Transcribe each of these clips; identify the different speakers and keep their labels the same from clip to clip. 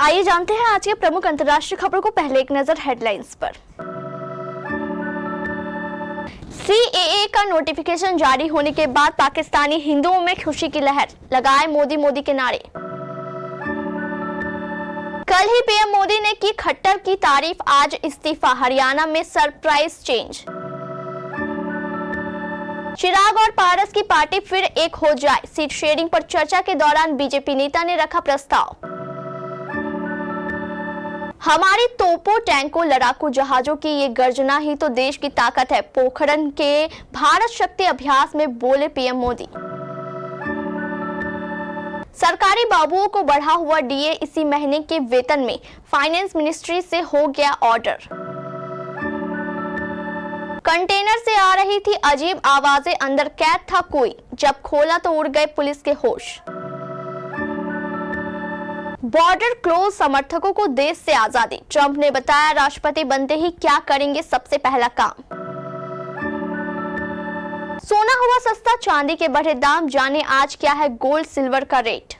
Speaker 1: आइए जानते हैं आज के प्रमुख अंतर्राष्ट्रीय खबरों को। पहले एक नजर हेडलाइंस पर। सीएए का नोटिफिकेशन जारी होने के बाद पाकिस्तानी हिंदुओं में खुशी की लहर, लगाए मोदी मोदी के नारे। कल ही पीएम मोदी ने की खट्टर की तारीफ, आज इस्तीफा, हरियाणा में सरप्राइज चेंज। चिराग और पारस की पार्टी फिर एक हो जाए, सीट शेयरिंग पर चर्चा के दौरान बीजेपी नेता ने रखा प्रस्ताव। हमारी तोपों, टैंकों, लड़ाकू जहाजों की ये गर्जना ही तो देश की ताकत है, पोखरण के भारत शक्ति अभ्यास में बोले पीएम मोदी। सरकारी बाबुओं को बढ़ा हुआ डीए इसी महीने के वेतन में, फाइनेंस मिनिस्ट्री से हो गया ऑर्डर। कंटेनर से आ रही थी अजीब आवाजें, अंदर कैद था कोई, जब खोला तो उड़ गए पुलिस के होश। बॉर्डर क्लोज, समर्थकों को देश से आजादी, ट्रंप ने बताया राष्ट्रपति बनते ही क्या करेंगे सबसे पहला काम। सोना हुआ सस्ता, चांदी के बढ़े दाम, जाने आज क्या है गोल्ड सिल्वर का रेट।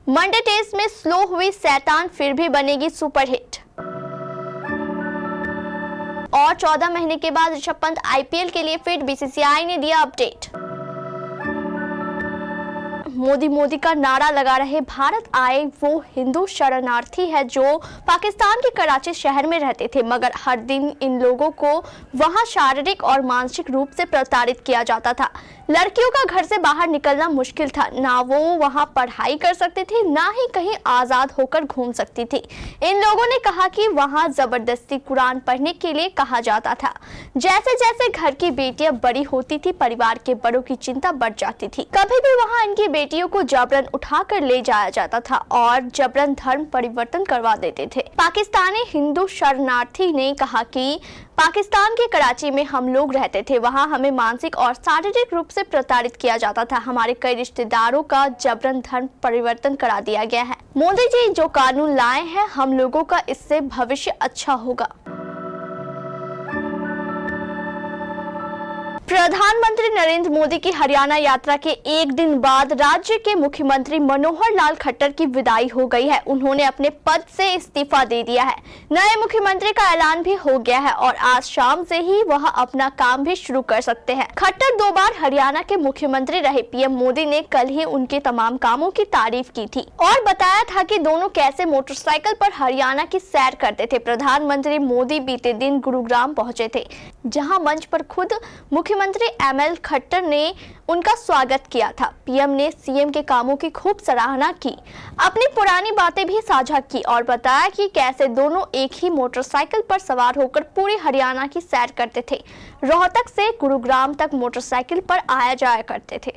Speaker 1: मंडे टेस्ट में स्लो हुई शैतान, फिर भी बनेगी सुपरहिट। और 14 महीने के बाद ऋषभ पंत आईपीएल के लिए फिट, बीसीसीआई ने दिया अपडेट। मोदी मोदी का नारा लगा रहे भारत आए वो हिंदू शरणार्थी है जो पाकिस्तान के कराची शहर में रहते थे, मगर हर दिन इन लोगों को वहां शारीरिक और मानसिक रूप से प्रताड़ित किया जाता था। लड़कियों का घर से बाहर निकलना मुश्किल था, ना वो वहां पढ़ाई कर सकती थी, ना ही कहीं आजाद होकर घूम सकती थी। इन लोगों ने कहा कि वहां जबरदस्ती कुरान पढ़ने के लिए कहा जाता था। जैसे जैसे घर की बेटियां बड़ी होती थी, परिवार के बड़ों की चिंता बढ़ जाती थी। कभी भी वहां इनकी बेटियों को जबरन उठाकर ले जाया जाता था और जबरन धर्म परिवर्तन करवा देते थे। पाकिस्तानी हिंदू शरणार्थी ने कहा कि पाकिस्तान के कराची में हम लोग रहते थे, वहां हमें मानसिक और शारीरिक रूप से प्रताड़ित किया जाता था। हमारे कई रिश्तेदारों का जबरन धर्म परिवर्तन करा दिया गया है। मोदी जी जो कानून लाए हैं, हम लोगों का इससे भविष्य अच्छा होगा। प्रधानमंत्री नरेंद्र मोदी की हरियाणा यात्रा के एक दिन बाद राज्य के मुख्यमंत्री मनोहर लाल खट्टर की विदाई हो गई है। उन्होंने अपने पद से इस्तीफा दे दिया है। नए मुख्यमंत्री का ऐलान भी हो गया है और आज शाम से ही वह अपना काम भी शुरू कर सकते हैं। खट्टर 2 बार हरियाणा के मुख्यमंत्री रहे। पीएम मोदी ने कल ही उनके तमाम कामों की तारीफ की थी और बताया था कि दोनों कैसे मोटरसाइकिल पर हरियाणा की सैर करते थे। प्रधानमंत्री मोदी बीते दिन गुरुग्राम पहुंचे थे, जहां मंच पर खुद मुख्यमंत्री एमएल खट्टर ने उनका स्वागत किया था। पीएम ने सीएम के कामों की खूब सराहना की, अपनी पुरानी बातें भी साझा की और बताया कि कैसे दोनों एक ही मोटरसाइकिल पर सवार होकर पूरी हरियाणा की सैर करते थे। रोहतक से गुरुग्राम तक मोटरसाइकिल पर आया जाया करते थे।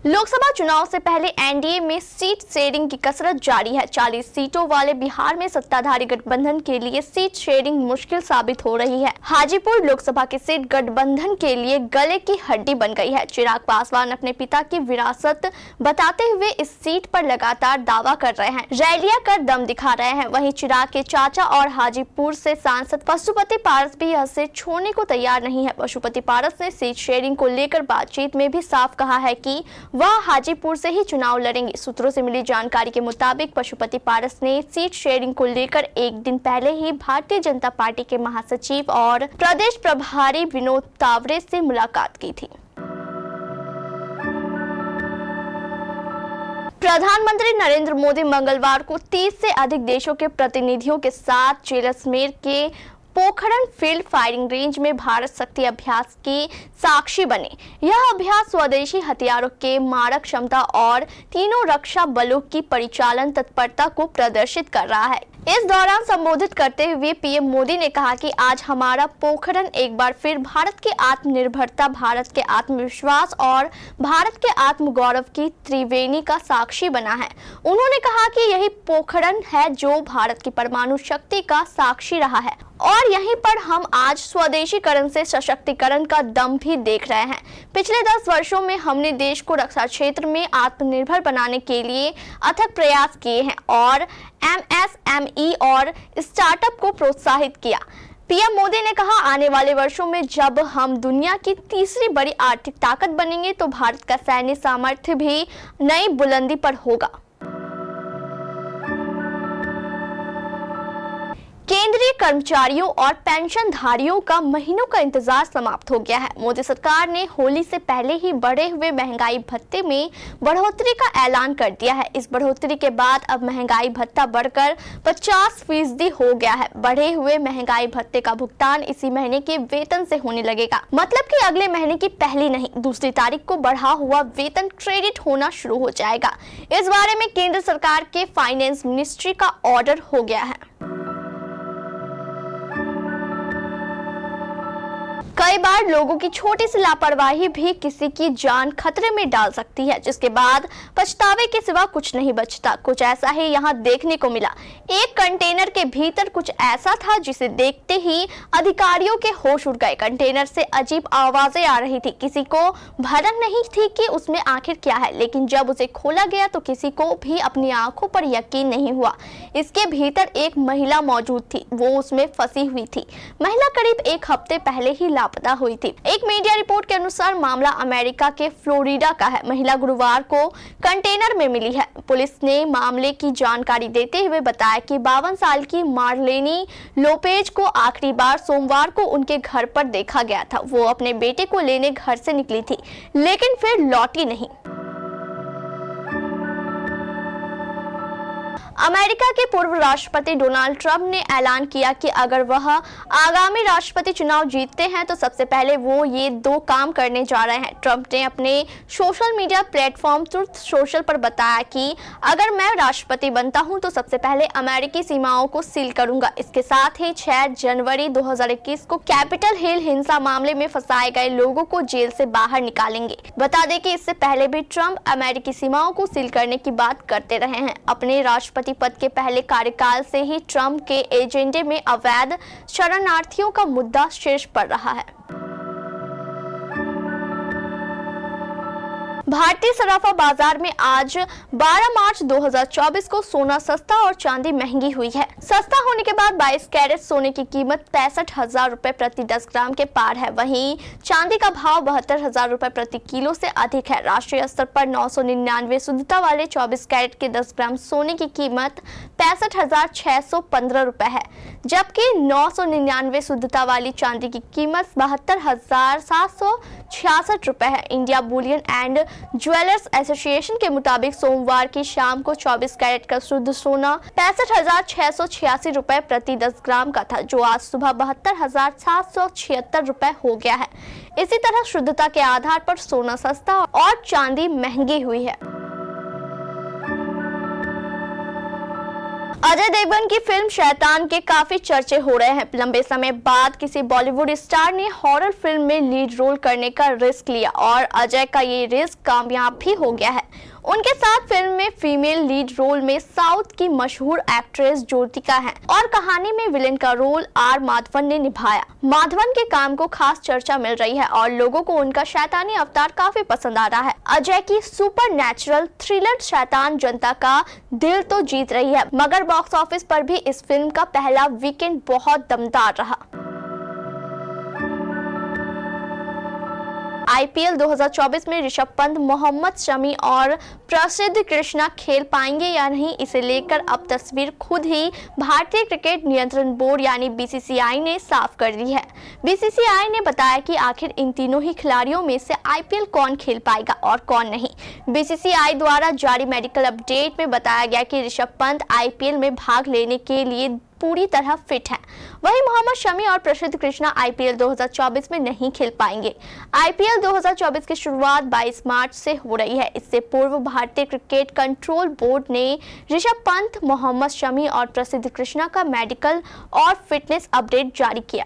Speaker 1: लोकसभा चुनाव से पहले एनडीए में सीट शेयरिंग की कसरत जारी है। 40 सीटों वाले बिहार में सत्ताधारी गठबंधन के लिए सीट शेयरिंग मुश्किल साबित हो रही है। हाजीपुर लोकसभा की सीट गठबंधन के लिए गले की हड्डी बन गई है। चिराग पासवान अपने पिता की विरासत बताते हुए इस सीट पर लगातार दावा कर रहे हैं, रैलियां कर दम दिखा रहे हैं। वहीं चिराग के चाचा और हाजीपुर से सांसद पशुपति पारस भी यह सीट छोड़ने को तैयार नहीं है। पशुपति पारस ने सीट शेयरिंग को लेकर बातचीत में भी साफ कहा है कि वह हाजीपुर से ही चुनाव लड़ेंगे। सूत्रों से मिली जानकारी के मुताबिक पशुपति पारस ने सीट शेयरिंग को लेकर एक दिन पहले ही भारतीय जनता पार्टी के महासचिव और प्रदेश प्रभारी विनोद तावरे से मुलाकात की थी। प्रधानमंत्री नरेंद्र मोदी मंगलवार को 30 से अधिक देशों के प्रतिनिधियों के साथ जैसलमेर के पोखरण फील्ड फायरिंग रेंज में भारत शक्ति अभ्यास की साक्षी बने। यह अभ्यास स्वदेशी हथियारों के मारक क्षमता और तीनों रक्षा बलों की परिचालन तत्परता को प्रदर्शित कर रहा है। इस दौरान संबोधित करते हुए पीएम मोदी ने कहा कि आज हमारा पोखरण एक बार फिर भारत की आत्मनिर्भरता, भारत के आत्मविश्वास और भारत के आत्मगौरव की त्रिवेणी का साक्षी बना है। उन्होंने कहा कि यही पोखरण है जो भारत की परमाणु शक्ति का साक्षी रहा है और यहीं पर हम आज स्वदेशीकरण से सशक्तिकरण का दम भी देख रहे हैं। पिछले 10 वर्षों में हमने देश को रक्षा क्षेत्र में आत्मनिर्भर बनाने के लिए अथक प्रयास किए हैं और एमएसएमई और स्टार्टअप को प्रोत्साहित किया। पीएम मोदी ने कहा, आने वाले वर्षों में जब हम दुनिया की तीसरी बड़ी आर्थिक ताकत बनेंगे तो भारत का सैन्य सामर्थ्य भी नई बुलंदी पर होगा। केंद्रीय कर्मचारियों और पेंशनधारियों का महीनों का इंतजार समाप्त हो गया है। मोदी सरकार ने होली से पहले ही बढ़े हुए महंगाई भत्ते में बढ़ोतरी का ऐलान कर दिया है। इस बढ़ोतरी के बाद अब महंगाई भत्ता बढ़कर 50% हो गया है। बढ़े हुए महंगाई भत्ते का भुगतान इसी महीने के वेतन से होने लगेगा। मतलब कि अगले महीने की पहली नहीं, दूसरी तारीख को बढ़ा हुआ वेतन क्रेडिट होना शुरू हो जाएगा। इस बारे में केंद्र सरकार के फाइनेंस मिनिस्ट्री का ऑर्डर हो गया है। कई बार लोगों की छोटी सी लापरवाही भी किसी की जान खतरे में डाल सकती है, जिसके बाद पछतावे के सिवा कुछ नहीं बचता। कुछ ऐसा ही यहाँ देखने को मिला। एक कंटेनर के भीतर कुछ ऐसा था जिसे देखते ही अधिकारियों के होश उड़ गए। कंटेनर से अजीब आवाजें आ रही थी। किसी को भनक नहीं थी कि उसमें आखिर क्या है, लेकिन जब उसे खोला गया तो किसी को भी अपनी आंखों पर यकीन नहीं हुआ। इसके भीतर एक महिला मौजूद थी। वो उसमें फंसी हुई थी। महिला करीब एक हफ्ते पहले ही लापता हुई थी। एक मीडिया रिपोर्ट के अनुसार मामला अमेरिका के फ्लोरिडा का है। महिला गुरुवार को कंटेनर में मिली है। पुलिस ने मामले की जानकारी देते हुए बताया कि 52 साल की मार्लेनी लोपेज को आखिरी बार सोमवार को उनके घर पर देखा गया था। वो अपने बेटे को लेने घर से निकली थी, लेकिन फिर लौटी नहीं। अमेरिका के पूर्व राष्ट्रपति डोनाल्ड ट्रंप ने ऐलान किया कि अगर वह आगामी राष्ट्रपति चुनाव जीतते हैं तो सबसे पहले वो ये 2 काम करने जा रहे हैं। ट्रंप ने अपने social media platform truth social पर बताया कि अगर मैं राष्ट्रपति बनता हूं तो सबसे पहले अमेरिकी सीमाओं को सील करूंगा। इसके साथ ही 6 जनवरी 2021 को कैपिटल हिल हिंसा मामले में फंसाए गए लोगों को जेल से बाहर निकालेंगे। बता दें कि इससे पहले भी ट्रंप अमेरिकी सीमाओं को सील करने की बात करते रहे हैं। अपने राष्ट्रपति पद के पहले कार्यकाल से ही ट्रंप के एजेंडे में अवैध शरणार्थियों का मुद्दा शीर्ष पर रहा है। भारतीय सराफा बाजार में आज 12 मार्च 2024 को सोना सस्ता और चांदी महंगी हुई है। सस्ता होने के बाद 22 कैरेट सोने की कीमत 65,000 रुपए प्रति 10 ग्राम के पार है। वहीं चांदी का भाव 72,000 रुपए प्रति किलो से अधिक है। राष्ट्रीय स्तर पर 999 शुद्धता वाले 24 कैरेट के 10 ग्राम सोने की कीमत 65,615 रुपए है, जबकि 999 शुद्धता वाली चांदी की कीमत 72,766 रुपए है। India Boolean and jewellers association के मुताबिक सोमवार की शाम को 24 कैरेट का शुद्ध सोना 65,686 रुपए प्रति 10 ग्राम का था, जो आज सुबह 72,776 रुपए हो गया है। इसी तरह शुद्धता के आधार पर सोना सस्ता और चांदी महंगी हुई है। अजय देवगन की फिल्म शैतान के काफी चर्चे हो रहे हैं। लंबे समय बाद किसी बॉलीवुड स्टार ने हॉरर फिल्म में लीड रोल करने का रिस्क लिया और अजय का ये रिस्क कामयाब भी हो गया है। उनके साथ फिल्म में फीमेल लीड रोल में साउथ की मशहूर एक्ट्रेस ज्योतिका है और कहानी में विलेन का रोल आर माधवन ने निभाया। माधवन के काम को खास चर्चा मिल रही है और लोगों को उनका शैतानी अवतार काफी पसंद आ रहा है। अजय की सुपरनैचुरल थ्रिलर शैतान जनता का दिल तो जीत रही है, मगर बॉक्स ऑफिस पर भी इस फिल्म का पहला वीकेंड बहुत दमदार रहा। आईपीएल 2024 में ऋषभ पंत, मोहम्मद शमी और प्रसिद्ध कृष्णा खेल पाएंगे या नहीं, इसे लेकर अब तस्वीर खुद ही भारतीय क्रिकेट नियंत्रण बोर्ड यानी बीसीसीआई ने साफ कर दी है। बीसीसीआई ने बताया कि आखिर इन तीनों ही खिलाड़ियों में से आईपीएल कौन खेल पाएगा और कौन नहीं। बीसीसीआई द्वारा जारी मेडिकल अपडेट में बताया गया कि ऋषभ पंत आईपीएल में भाग लेने के लिए पूरी तरह फिट है। वहीं मोहम्मद शमी और प्रसिद्ध कृष्णा आईपीएल 2024 में नहीं खेल पाएंगे। आईपीएल 2024 की शुरुआत 22 मार्च से हो रही है। इससे पूर्व भारतीय क्रिकेट कंट्रोल बोर्ड ने ऋषभ पंत, मोहम्मद शमी और प्रसिद्ध कृष्णा का मेडिकल और फिटनेस अपडेट जारी किया।